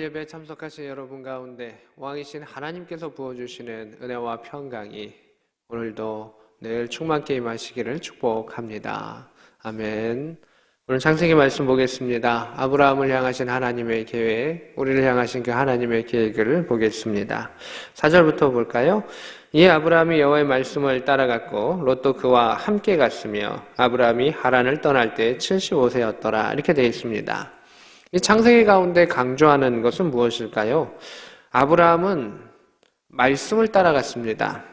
오늘 예배에 참석하신 여러분 가운데 왕이신 하나님께서 부어주시는 은혜와 평강이 오늘도 늘 충만케 임하시기를 축복합니다. 아멘. 오늘 창세기 말씀 보겠습니다. 아브라함을 향하신 하나님의 계획, 우리를 향하신 그 하나님의 계획을 보겠습니다. 4절부터 볼까요? 이에 아브라함이 여호와의 말씀을 따라갔고 롯도 그와 함께 갔으며 아브라함이 하란을 떠날 때 75세였더라. 이렇게 되어 있습니다. 이 창세기 가운데 강조하는 것은 무엇일까요? 아브라함은 말씀을 따라갔습니다.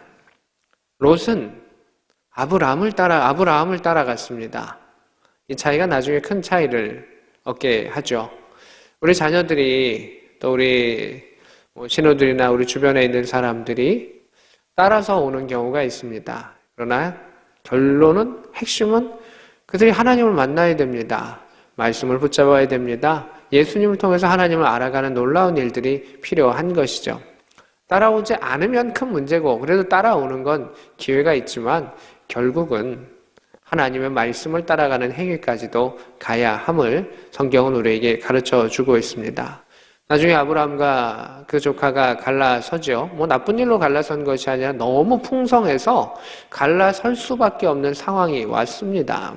롯은 아브라함을 따라갔습니다. 이 차이가 나중에 큰 차이를 얻게 하죠. 우리 자녀들이 또 우리 신호들이나 우리 주변에 있는 사람들이 따라서 오는 경우가 있습니다. 그러나 결론은, 핵심은 그들이 하나님을 만나야 됩니다. 말씀을 붙잡아야 됩니다. 예수님을 통해서 하나님을 알아가는 놀라운 일들이 필요한 것이죠. 따라오지 않으면 큰 문제고, 그래도 따라오는 건 기회가 있지만 결국은 하나님의 말씀을 따라가는 행위까지도 가야 함을 성경은 우리에게 가르쳐 주고 있습니다. 나중에 아브라함과 그 조카가 갈라서죠. 나쁜 일로 갈라선 것이 아니라 너무 풍성해서 갈라설 수밖에 없는 상황이 왔습니다.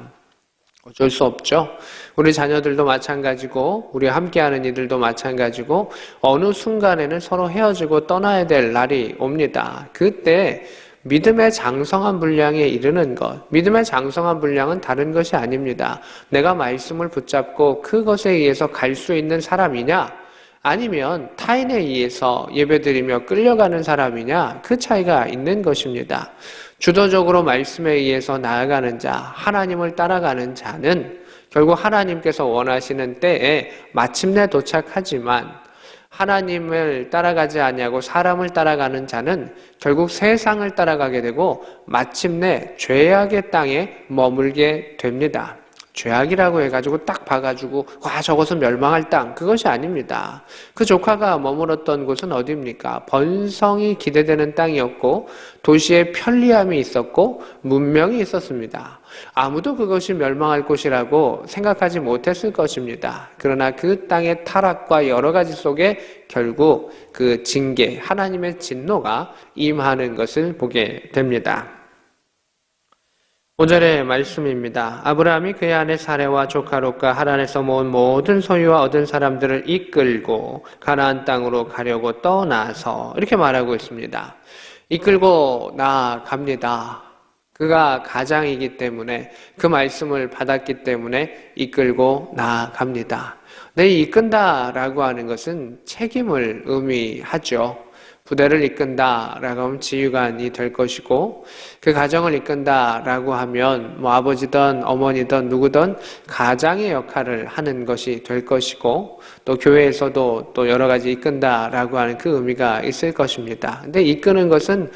어쩔 수 없죠. 우리 자녀들도 마찬가지고 우리 함께하는 이들도 마찬가지고 어느 순간에는 서로 헤어지고 떠나야 될 날이 옵니다. 그때 믿음의 장성한 분량에 이르는 것, 믿음의 장성한 분량은 다른 것이 아닙니다. 내가 말씀을 붙잡고 그것에 의해서 갈 수 있는 사람이냐, 아니면 타인에 의해서 예배드리며 끌려가는 사람이냐, 그 차이가 있는 것입니다. 주도적으로 말씀에 의해서 나아가는 자, 하나님을 따라가는 자는 결국 하나님께서 원하시는 때에 마침내 도착하지만, 하나님을 따라가지 아니하고 사람을 따라가는 자는 결국 세상을 따라가게 되고 마침내 죄악의 땅에 머물게 됩니다. 죄악이라고 해가지고 딱 봐가지고 저것은 멸망할 땅, 그것이 아닙니다. 그 조카가 머물렀던 곳은 어디입니까? 번성이 기대되는 땅이었고 도시에 편리함이 있었고 문명이 있었습니다. 아무도 그것이 멸망할 곳이라고 생각하지 못했을 것입니다. 그러나 그 땅의 타락과 여러 가지 속에 결국 그 징계, 하나님의 진노가 임하는 것을 보게 됩니다. 5절의 말씀입니다. 아브라함이 그의 아내 사레와 조카 롯과 하란에서 모은 모든 소유와 얻은 사람들을 이끌고 가나안 땅으로 가려고 떠나서, 이렇게 말하고 있습니다. 이끌고 나갑니다. 그가 가장이기 때문에, 그 말씀을 받았기 때문에 이끌고 나갑니다. 이 이끈다라고 하는 것은 책임을 의미하죠. 부대를 이끈다라고 하면 지휘관이 될 것이고, 그 가정을 이끈다라고 하면 아버지든 어머니든 누구든 가장의 역할을 하는 것이 될 것이고, 또 교회에서도 또 여러 가지 이끈다라고 하는 그 의미가 있을 것입니다. 근데 이끄는 것은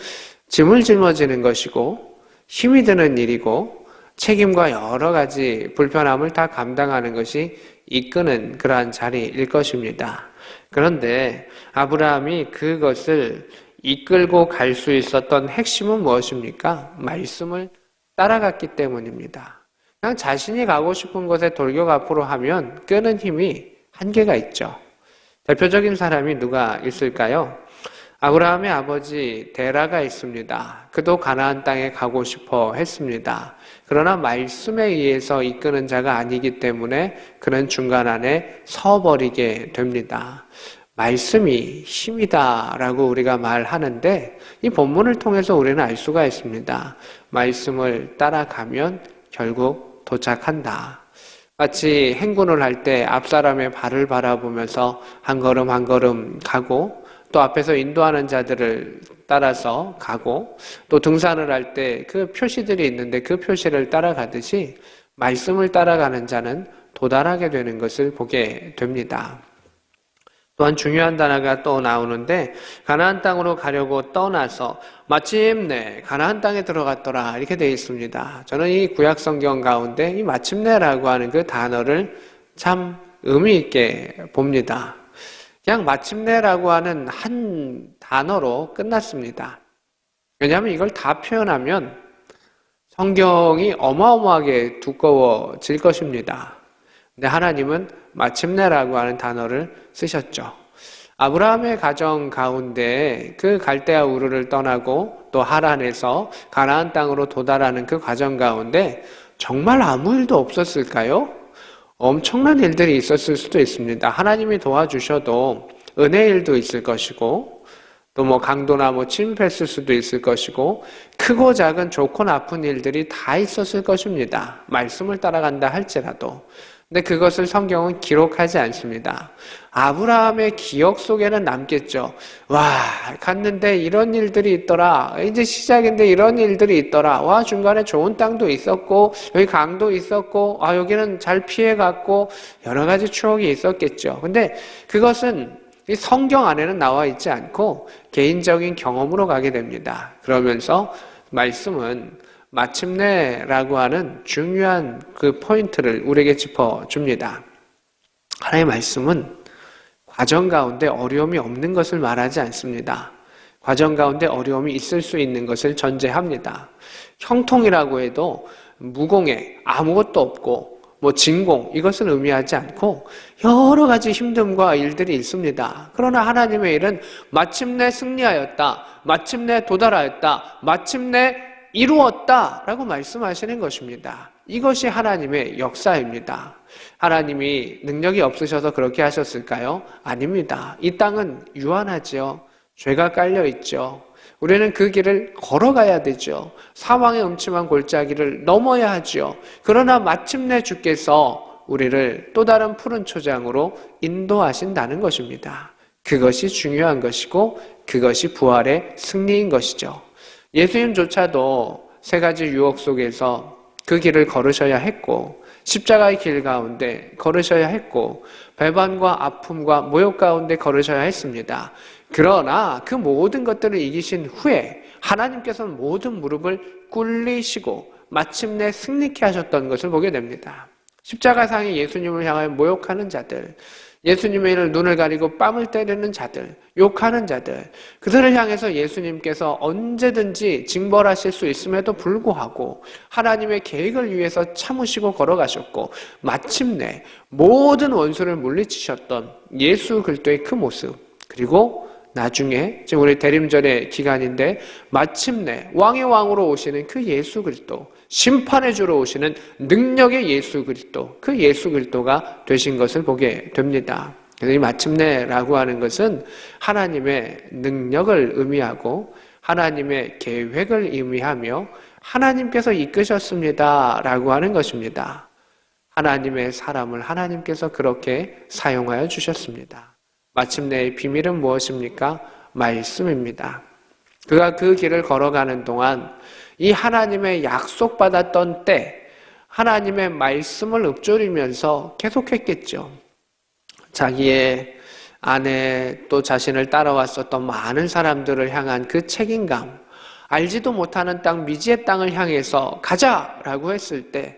짐을 짊어지는 것이고 힘이 드는 일이고 책임과 여러 가지 불편함을 다 감당하는 것이 이끄는 그러한 자리일 것입니다. 그런데 아브라함이 그것을 이끌고 갈 수 있었던 핵심은 무엇입니까? 말씀을 따라갔기 때문입니다. 그냥 자신이 가고 싶은 곳에 돌격 앞으로 하면 끄는 힘이 한계가 있죠. 대표적인 사람이 누가 있을까요? 아브라함의 아버지 데라가 있습니다. 그도 가나안 땅에 가고 싶어 했습니다. 그러나 말씀에 의해서 이끄는 자가 아니기 때문에 그는 중간 안에 서버리게 됩니다. 말씀이 힘이다라고 우리가 말하는데, 이 본문을 통해서 우리는 알 수가 있습니다. 말씀을 따라가면 결국 도착한다. 마치 행군을 할 때 앞사람의 발을 바라보면서 한 걸음 한 걸음 가고, 또 앞에서 인도하는 자들을 따라서 가고, 또 등산을 할 때 그 표시들이 있는데 그 표시를 따라가듯이 말씀을 따라가는 자는 도달하게 되는 것을 보게 됩니다. 또한 중요한 단어가 또 나오는데, 가나안 땅으로 가려고 떠나서 마침내 가나안 땅에 들어갔더라, 이렇게 되어 있습니다. 저는 이 구약 성경 가운데 이 마침내라고 하는 그 단어를 참 의미 있게 봅니다. 그냥 마침내라고 하는 한 단어로 끝났습니다. 왜냐하면 이걸 다 표현하면 성경이 어마어마하게 두꺼워질 것입니다. 근데 하나님은 마침내라고 하는 단어를 쓰셨죠. 아브라함의 가정 가운데 그 갈대아 우르를 떠나고 또 하란에서 가나안 땅으로 도달하는 그 과정 가운데 정말 아무 일도 없었을까요? 엄청난 일들이 있었을 수도 있습니다. 하나님이 도와주셔도 은혜의 일도 있을 것이고 또 강도나 침입했을 수도 있을 것이고 크고 작은 좋고 나쁜 일들이 다 있었을 것입니다. 말씀을 따라간다 할지라도. 근데 그것을 성경은 기록하지 않습니다. 아브라함의 기억 속에는 남겠죠. 와, 갔는데 이런 일들이 있더라. 이제 시작인데 이런 일들이 있더라. 와, 중간에 좋은 땅도 있었고 여기 강도 있었고 여기는 잘 피해갔고 여러 가지 추억이 있었겠죠. 근데 그것은 이 성경 안에는 나와 있지 않고 개인적인 경험으로 가게 됩니다. 그러면서 말씀은 마침내라고 하는 중요한 그 포인트를 우리에게 짚어줍니다. 하나님의 말씀은 과정 가운데 어려움이 없는 것을 말하지 않습니다. 과정 가운데 어려움이 있을 수 있는 것을 전제합니다. 형통이라고 해도 무공해 아무것도 없고 진공 이것을 의미하지 않고 여러 가지 힘듦과 일들이 있습니다. 그러나 하나님의 일은 마침내 승리하였다. 마침내 도달하였다. 마침내 이루었다라고 말씀하시는 것입니다. 이것이 하나님의 역사입니다. 하나님이 능력이 없으셔서 그렇게 하셨을까요? 아닙니다. 이 땅은 유한하지요. 죄가 깔려있죠. 우리는 그 길을 걸어가야 되죠. 사망의 음침한 골짜기를 넘어야 하죠. 그러나 마침내 주께서 우리를 또 다른 푸른 초장으로 인도하신다는 것입니다. 그것이 중요한 것이고 그것이 부활의 승리인 것이죠. 예수님조차도 세 가지 유혹 속에서 그 길을 걸으셔야 했고 십자가의 길 가운데 걸으셔야 했고 배반과 아픔과 모욕 가운데 걸으셔야 했습니다. 그러나 그 모든 것들을 이기신 후에 하나님께서는 모든 무릎을 꿇리시고 마침내 승리케 하셨던 것을 보게 됩니다. 십자가상에 예수님을 향하여 모욕하는 자들, 예수님의 일을 눈을 가리고 뺨을 때리는 자들, 욕하는 자들, 그들을 향해서 예수님께서 언제든지 징벌하실 수 있음에도 불구하고 하나님의 계획을 위해서 참으시고 걸어가셨고 마침내 모든 원수를 물리치셨던 예수 그리스도의 그 모습, 그리고 나중에 지금 우리 대림절의 기간인데 마침내 왕의 왕으로 오시는 그 예수 그리스도, 심판의 주로 오시는 능력의 예수 그리스도, 그 예수 그리스도가 되신 것을 보게 됩니다. 그래서 이 마침내라고 하는 것은 하나님의 능력을 의미하고 하나님의 계획을 의미하며 하나님께서 이끄셨습니다라고 하는 것입니다. 하나님의 사람을 하나님께서 그렇게 사용하여 주셨습니다. 마침내의 비밀은 무엇입니까? 말씀입니다. 그가 그 길을 걸어가는 동안 이 하나님의 약속받았던 때 하나님의 말씀을 읊조리면서 계속했겠죠. 자기의 아내 또 자신을 따라왔었던 많은 사람들을 향한 그 책임감, 알지도 못하는 땅 미지의 땅을 향해서 가자라고 했을 때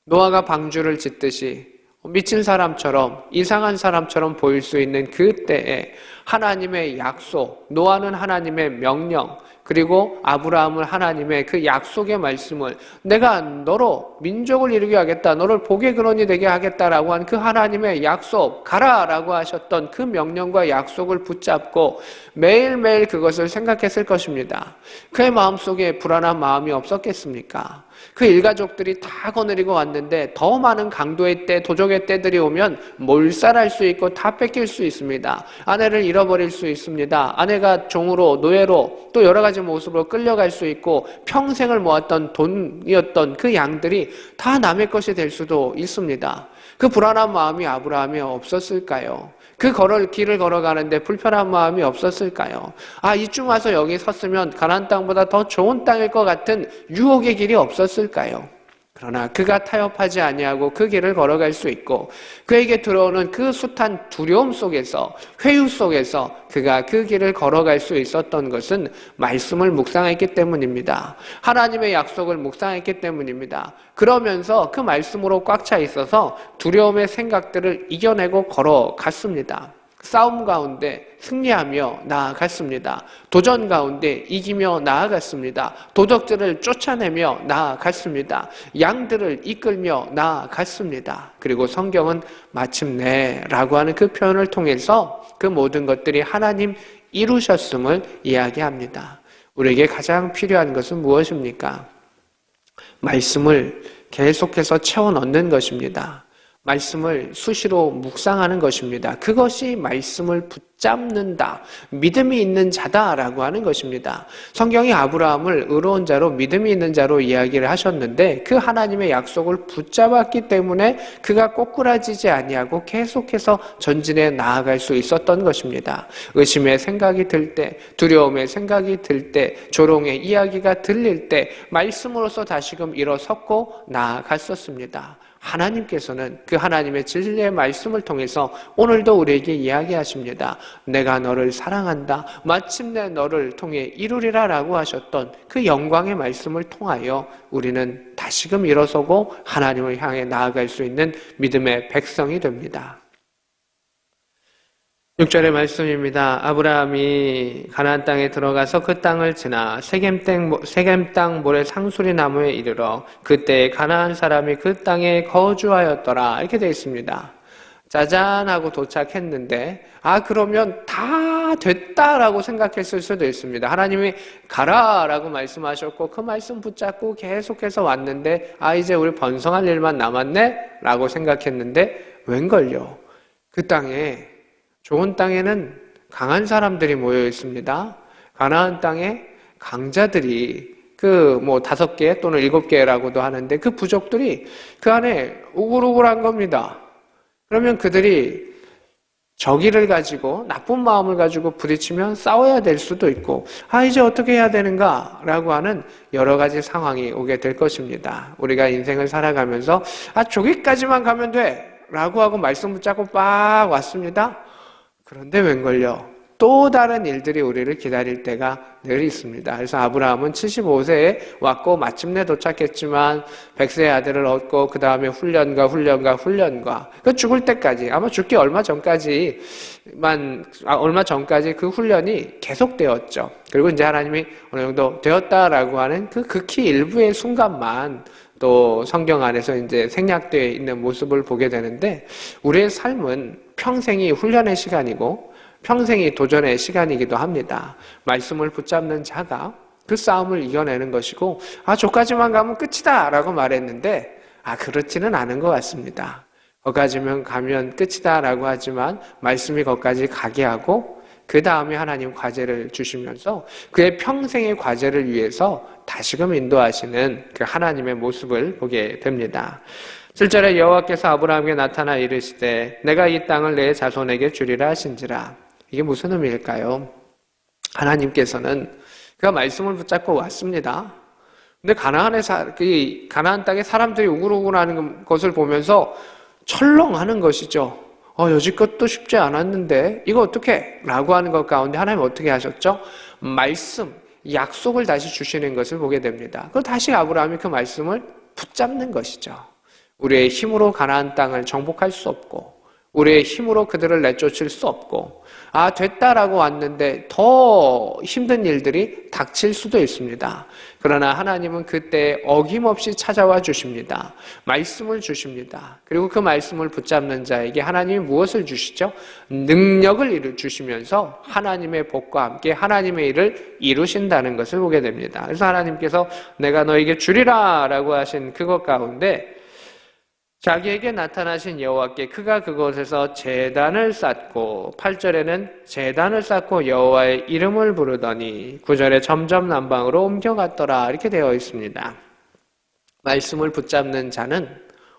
노아가 방주를 짓듯이 미친 사람처럼 이상한 사람처럼 보일 수 있는 그때에 하나님의 약속, 노아는 하나님의 명령, 그리고 아브라함은 하나님의 그 약속의 말씀을 내가 너로 민족을 이루게 하겠다, 너를 복의 근원이 되게 하겠다라고 한 그 하나님의 약속, 가라라고 하셨던 그 명령과 약속을 붙잡고 매일매일 그것을 생각했을 것입니다. 그의 마음속에 불안한 마음이 없었겠습니까? 그 일가족들이 다 거느리고 왔는데 더 많은 강도의 때, 도적의 때들이 오면 몰살할 수 있고 다 뺏길 수 있습니다. 아내를 잃어버릴 수 있습니다. 아내가 종으로, 노예로 또 여러 가지 모습으로 끌려갈 수 있고 평생을 모았던 돈이었던 그 양들이 다 남의 것이 될 수도 있습니다. 그 불안한 마음이 아브라함이 없었을까요? 그 길을 걸어가는데 불편한 마음이 없었을까요? 이쯤 와서 여기 섰으면 가나안 땅보다 더 좋은 땅일 것 같은 유혹의 길이 없었을까요? 그러나 그가 타협하지 아니하고 그 길을 걸어갈 수 있고 그에게 들어오는 그 숱한 두려움 속에서, 회유 속에서 그가 그 길을 걸어갈 수 있었던 것은 말씀을 묵상했기 때문입니다. 하나님의 약속을 묵상했기 때문입니다. 그러면서 그 말씀으로 꽉 차 있어서 두려움의 생각들을 이겨내고 걸어갔습니다. 싸움 가운데 승리하며 나아갔습니다. 도전 가운데 이기며 나아갔습니다. 도적들을 쫓아내며 나아갔습니다. 양들을 이끌며 나아갔습니다. 그리고 성경은 마침내 라고 하는 그 표현을 통해서 그 모든 것들이 하나님 이루셨음을 이야기합니다. 우리에게 가장 필요한 것은 무엇입니까? 말씀을 계속해서 채워 넣는 것입니다. 말씀을 수시로 묵상하는 것입니다. 그것이 말씀을 붙잡는다, 믿음이 있는 자다라고 하는 것입니다. 성경이 아브라함을 의로운 자로 믿음이 있는 자로 이야기를 하셨는데 그 하나님의 약속을 붙잡았기 때문에 그가 꼬꾸라지지 아니하고 계속해서 전진해 나아갈 수 있었던 것입니다. 의심의 생각이 들 때, 두려움의 생각이 들 때, 조롱의 이야기가 들릴 때 말씀으로서 다시금 일어섰고 나아갔었습니다. 하나님께서는 그 하나님의 진리의 말씀을 통해서 오늘도 우리에게 이야기하십니다. 내가 너를 사랑한다. 마침내 너를 통해 이루리라 라고 하셨던 그 영광의 말씀을 통하여 우리는 다시금 일어서고 하나님을 향해 나아갈 수 있는 믿음의 백성이 됩니다. 6절의 말씀입니다. 아브라함이 가나안 땅에 들어가서 그 땅을 지나 세겜 땅 모래 상수리 나무에 이르러 그때 가나안 사람이 그 땅에 거주하였더라. 이렇게 되어 있습니다. 짜잔 하고 도착했는데 그러면 다 됐다라고 생각했을 수도 있습니다. 하나님이 가라라고 말씀하셨고 그 말씀 붙잡고 계속해서 왔는데 이제 우리 번성할 일만 남았네 라고 생각했는데 웬걸요. 그 땅에 좋은 땅에는 강한 사람들이 모여 있습니다. 가나안 땅에 강자들이 5개 또는 7개라고도 하는데 그 부족들이 그 안에 우글우글한 겁니다. 그러면 그들이 적의를 가지고 나쁜 마음을 가지고 부딪히면 싸워야 될 수도 있고 이제 어떻게 해야 되는가 라고 하는 여러 가지 상황이 오게 될 것입니다. 우리가 인생을 살아가면서 저기까지만 가면 돼 라고 하고 말씀 붙잡고 빡 왔습니다. 그런데 웬걸요? 또 다른 일들이 우리를 기다릴 때가 늘 있습니다. 그래서 아브라함은 75세에 왔고 마침내 도착했지만 100세의 아들을 얻고 그 다음에 훈련과 그 죽을 때까지 아마 죽기 얼마 전까지 그 훈련이 계속되었죠. 그리고 이제 하나님이 어느 정도 되었다라고 하는 그 극히 일부의 순간만 또 성경 안에서 이제 생략되어 있는 모습을 보게 되는데 우리의 삶은 평생이 훈련의 시간이고 평생이 도전의 시간이기도 합니다. 말씀을 붙잡는 자가 그 싸움을 이겨내는 것이고 저까지만 가면 끝이다 라고 말했는데 그렇지는 않은 것 같습니다. 거기까지만 가면 끝이다 라고 하지만 말씀이 거기까지 가게 하고 그 다음에 하나님 과제를 주시면서 그의 평생의 과제를 위해서 다시금 인도하시는 그 하나님의 모습을 보게 됩니다. 7절에 여호와께서 아브라함에게 나타나 이르시되 내가 이 땅을 내 자손에게 주리라 하신지라. 이게 무슨 의미일까요? 하나님께서는 그가 말씀을 붙잡고 왔습니다. 근데 가나안 땅에 사람들이 우글우글하는 것을 보면서 철렁하는 것이죠. 여지껏도 쉽지 않았는데 이거 어떻게? 라고 하는 것 가운데 하나님 어떻게 하셨죠? 말씀, 약속을 다시 주시는 것을 보게 됩니다. 그럼 다시 아브라함이 그 말씀을 붙잡는 것이죠. 우리의 힘으로 가나안 땅을 정복할 수 없고 우리의 힘으로 그들을 내쫓을 수 없고 됐다라고 왔는데 더 힘든 일들이 닥칠 수도 있습니다. 그러나 하나님은 그때 어김없이 찾아와 주십니다. 말씀을 주십니다. 그리고 그 말씀을 붙잡는 자에게 하나님이 무엇을 주시죠? 능력을 주시면서 하나님의 복과 함께 하나님의 일을 이루신다는 것을 보게 됩니다. 그래서 하나님께서 내가 너에게 주리라 라고 하신 그것 가운데 자기에게 나타나신 여호와께 그가 그곳에서 제단을 쌓고 8절에는 제단을 쌓고 여호와의 이름을 부르더니 9절에 점점 남방으로 옮겨갔더라 이렇게 되어 있습니다. 말씀을 붙잡는 자는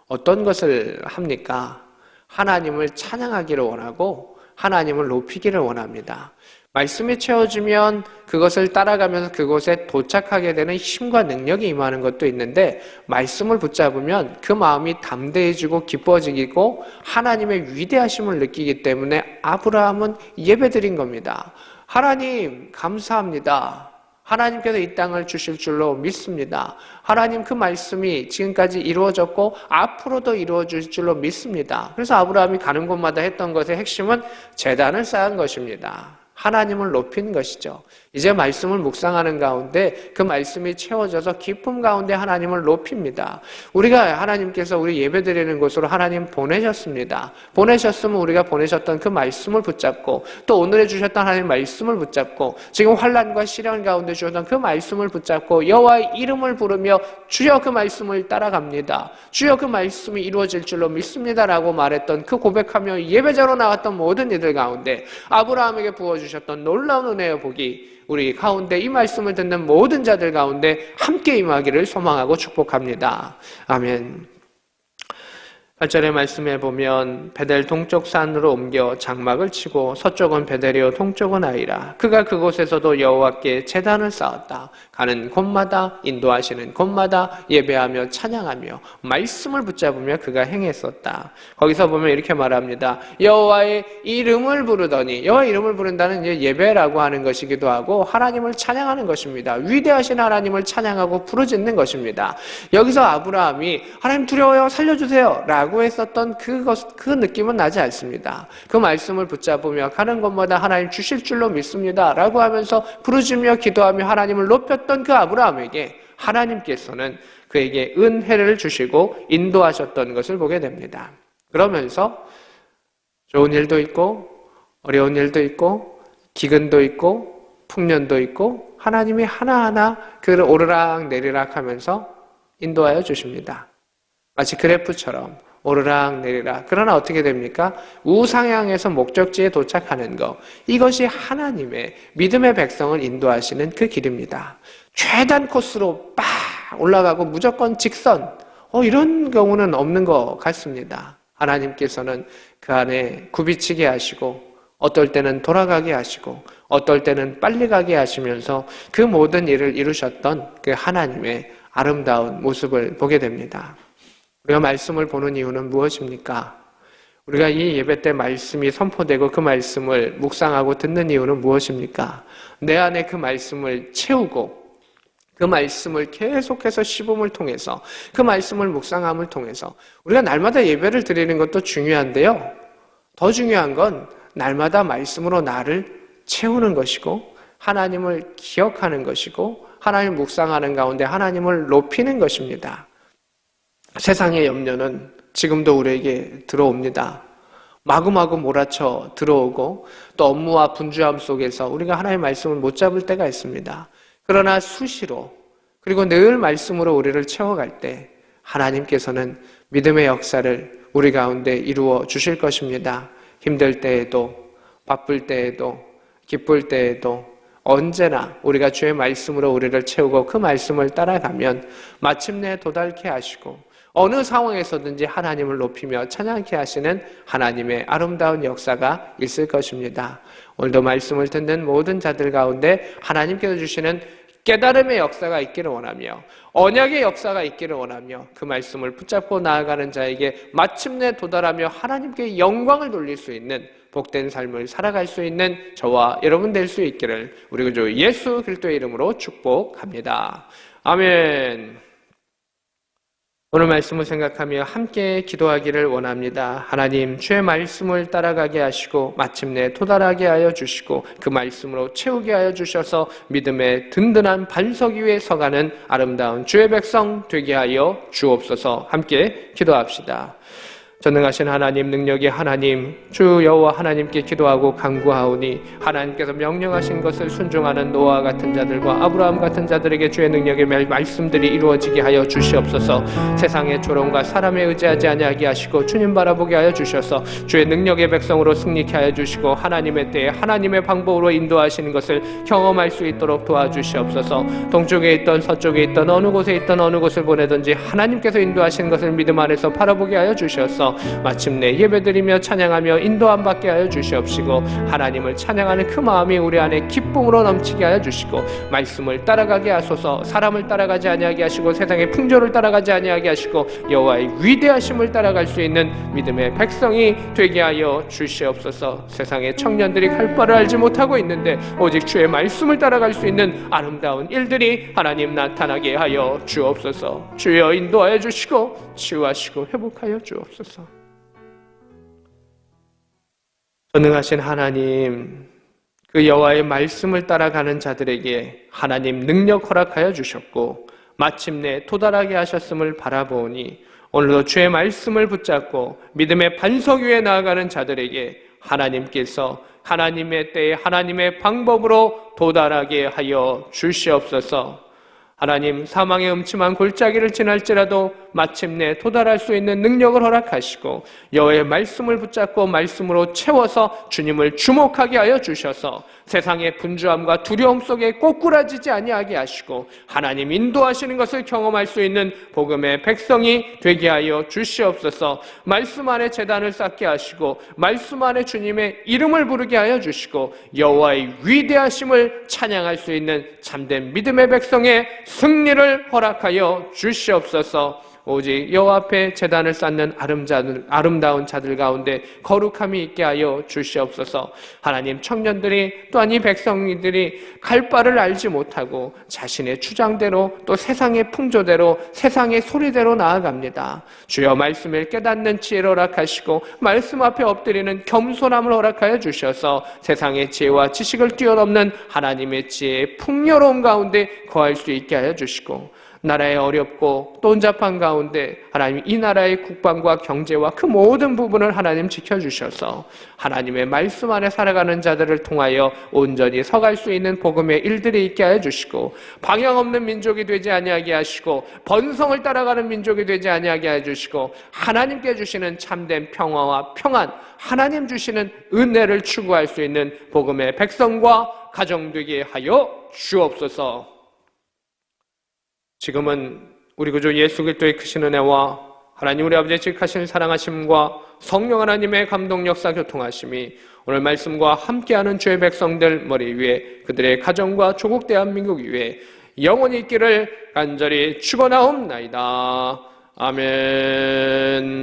어떤 것을 합니까? 하나님을 찬양하기를 원하고 하나님을 높이기를 원합니다. 말씀이 채워지면 그것을 따라가면서 그곳에 도착하게 되는 힘과 능력이 임하는 것도 있는데 말씀을 붙잡으면 그 마음이 담대해지고 기뻐지고 하나님의 위대하심을 느끼기 때문에 아브라함은 예배드린 겁니다. 하나님 감사합니다. 하나님께서 이 땅을 주실 줄로 믿습니다. 하나님 그 말씀이 지금까지 이루어졌고 앞으로도 이루어질 줄로 믿습니다. 그래서 아브라함이 가는 곳마다 했던 것의 핵심은 제단을 쌓은 것입니다. 하나님을 높인 것이죠. 이제 말씀을 묵상하는 가운데 그 말씀이 채워져서 기쁨 가운데 하나님을 높입니다. 우리가 하나님께서 우리 예배드리는 곳으로 하나님 보내셨습니다. 보내셨으면 우리가 보내셨던 그 말씀을 붙잡고 또 오늘에 주셨던 하나님 말씀을 붙잡고 지금 환난과 시련 가운데 주셨던 그 말씀을 붙잡고 여호와의 이름을 부르며 주여 그 말씀을 따라갑니다. 주여 그 말씀이 이루어질 줄로 믿습니다라고 말했던 그 고백하며 예배자로 나왔던 모든 이들 가운데 아브라함에게 부어주셨던 놀라운 은혜의 복이 우리 가운데 이 말씀을 듣는 모든 자들 가운데 함께 임하기를 소망하고 축복합니다. 아멘. 8절의 말씀에 보면 베델 동쪽 산으로 옮겨 장막을 치고 서쪽은 베델이요 동쪽은 아이라. 그가 그곳에서도 여호와께 제단을 쌓았다. 가는 곳마다 인도하시는 곳마다 예배하며 찬양하며 말씀을 붙잡으며 그가 행했었다. 거기서 보면 이렇게 말합니다. 여호와의 이름을 부르더니, 여호와의 이름을 부른다는 예배라고 하는 것이기도 하고 하나님을 찬양하는 것입니다. 위대하신 하나님을 찬양하고 부르짖는 것입니다. 여기서 아브라함이 하나님 두려워요 살려주세요 라고 했었던 그 느낌은 나지 않습니다. 그 말씀을 붙잡으며 가는 곳마다 하나님 주실 줄로 믿습니다 라고 하면서 부르짖며 기도하며 하나님을 높였던 그 아브라함에게 하나님께서는 그에게 은혜를 주시고 인도하셨던 것을 보게 됩니다. 그러면서 좋은 일도 있고 어려운 일도 있고 기근도 있고 풍년도 있고 하나님이 하나하나 그를 오르락 내리락 하면서 인도하여 주십니다. 마치 그래프처럼 오르락 내리락. 그러나 어떻게 됩니까? 우상향에서 목적지에 도착하는 것. 이것이 하나님의 믿음의 백성을 인도하시는 그 길입니다. 최단 코스로 빡 올라가고 무조건 직선. 이런 경우는 없는 것 같습니다. 하나님께서는 그 안에 굽이치게 하시고 어떨 때는 돌아가게 하시고 어떨 때는 빨리 가게 하시면서 그 모든 일을 이루셨던 그 하나님의 아름다운 모습을 보게 됩니다. 우리가 말씀을 보는 이유는 무엇입니까? 우리가 이 예배 때 말씀이 선포되고 그 말씀을 묵상하고 듣는 이유는 무엇입니까? 내 안에 그 말씀을 채우고 그 말씀을 계속해서 시범을 통해서 그 말씀을 묵상함을 통해서 우리가 날마다 예배를 드리는 것도 중요한데요. 더 중요한 건 날마다 말씀으로 나를 채우는 것이고 하나님을 기억하는 것이고 하나님을 묵상하는 가운데 하나님을 높이는 것입니다. 세상의 염려는 지금도 우리에게 들어옵니다. 마구마구 몰아쳐 들어오고 또 업무와 분주함 속에서 우리가 하나님의 말씀을 못 잡을 때가 있습니다. 그러나 수시로 그리고 늘 말씀으로 우리를 채워갈 때 하나님께서는 믿음의 역사를 우리 가운데 이루어 주실 것입니다. 힘들 때에도 바쁠 때에도 기쁠 때에도 언제나 우리가 주의 말씀으로 우리를 채우고 그 말씀을 따라가면 마침내 도달케 하시고 어느 상황에서든지 하나님을 높이며 찬양케 하시는 하나님의 아름다운 역사가 있을 것입니다. 오늘도 말씀을 듣는 모든 자들 가운데 하나님께서 주시는 깨달음의 역사가 있기를 원하며 언약의 역사가 있기를 원하며 그 말씀을 붙잡고 나아가는 자에게 마침내 도달하며 하나님께 영광을 돌릴 수 있는 복된 삶을 살아갈 수 있는 저와 여러분 될 수 있기를 우리 구주 예수 그리스도의 이름으로 축복합니다. 아멘. 오늘 말씀을 생각하며 함께 기도하기를 원합니다. 하나님, 주의 말씀을 따라가게 하시고 마침내 도달하게 하여 주시고 그 말씀으로 채우게 하여 주셔서 믿음의 든든한 반석 위에 서가는 아름다운 주의 백성 되게 하여 주옵소서. 함께 기도합시다. 전능하신 하나님, 능력의 하나님, 주 여호와 하나님께 기도하고 간구하오니 하나님께서 명령하신 것을 순종하는 노아 같은 자들과 아브라함 같은 자들에게 주의 능력의 말씀들이 이루어지게 하여 주시옵소서. 세상의 조롱과 사람에 의지하지 아니하게 하시고 주님 바라보게 하여 주셔서 주의 능력의 백성으로 승리케 하여 주시고 하나님의 때에 하나님의 방법으로 인도하시는 것을 경험할 수 있도록 도와주시옵소서. 동쪽에 있던 서쪽에 있던 어느 곳에 있던 어느 곳을 보내든지 하나님께서 인도하시는 것을 믿음 안에서 바라보게 하여 주셔서 주셔서 마침내 예배드리며 찬양하며 인도함 받게 하여 주시옵시고 하나님을 찬양하는 그 마음이 우리 안에 기쁨으로 넘치게 하여 주시고 말씀을 따라가게 하소서. 사람을 따라가지 아니하게 하시고 세상의 풍조를 따라가지 아니하게 하시고 여호와의 위대하심을 따라갈 수 있는 믿음의 백성이 되게 하여 주시옵소서. 세상의 청년들이 갈 바를 알지 못하고 있는데 오직 주의 말씀을 따라갈 수 있는 아름다운 일들이 하나님 나타나게 하여 주옵소서. 주여 인도하여 주시고 치유하시고 회복하여 주옵소서. 전능하신 하나님, 그 여호와의 말씀을 따라가는 자들에게 하나님 능력 허락하여 주셨고 마침내 도달하게 하셨음을 바라보니 오늘도 주의 말씀을 붙잡고 믿음의 반석 위에 나아가는 자들에게 하나님께서 하나님의 때에 하나님의 방법으로 도달하게 하여 주시옵소서. 하나님, 사망의 음침한 골짜기를 지날지라도 마침내 도달할 수 있는 능력을 허락하시고 여호와의 말씀을 붙잡고 말씀으로 채워서 주님을 주목하게 하여 주셔서 세상의 분주함과 두려움 속에 꼬꾸라지지 아니하게 하시고 하나님 인도하시는 것을 경험할 수 있는 복음의 백성이 되게 하여 주시옵소서. 말씀 안에 제단을 쌓게 하시고 말씀 안에 주님의 이름을 부르게 하여 주시고 여호와의 위대하심을 찬양할 수 있는 참된 믿음의 백성의 승리를 허락하여 주시옵소서. 오직 여호와 앞에 제단을 쌓는 아름다운 자들 가운데 거룩함이 있게 하여 주시옵소서. 하나님, 청년들이 또한 이 백성들이 갈 바를 알지 못하고 자신의 주장대로 또 세상의 풍조대로 세상의 소리대로 나아갑니다. 주여 말씀을 깨닫는 지혜를 허락하시고 말씀 앞에 엎드리는 겸손함을 허락하여 주셔서 세상의 지혜와 지식을 뛰어넘는 하나님의 지혜의 풍요로운 가운데 거할 수 있게 하여 주시고 나라의 어렵고 또 혼잡한 가운데 하나님 이 나라의 국방과 경제와 그 모든 부분을 하나님 지켜주셔서 하나님의 말씀 안에 살아가는 자들을 통하여 온전히 서갈 수 있는 복음의 일들이 있게 하여 주시고 방향 없는 민족이 되지 아니하게 하시고 번성을 따라가는 민족이 되지 아니하게 해 주시고 하나님께 주시는 참된 평화와 평안, 하나님 주시는 은혜를 추구할 수 있는 복음의 백성과 가정 되게 하여 주옵소서. 지금은 우리 구주 예수 그리스도의 크신 은혜와 하나님 우리 아버지의 지극하신 사랑하심과 성령 하나님의 감동 역사 교통하심이 오늘 말씀과 함께하는 주의 백성들 머리 위에 그들의 가정과 조국 대한민국 위에 영원히 있기를 간절히 축원하옵나이다. 아멘.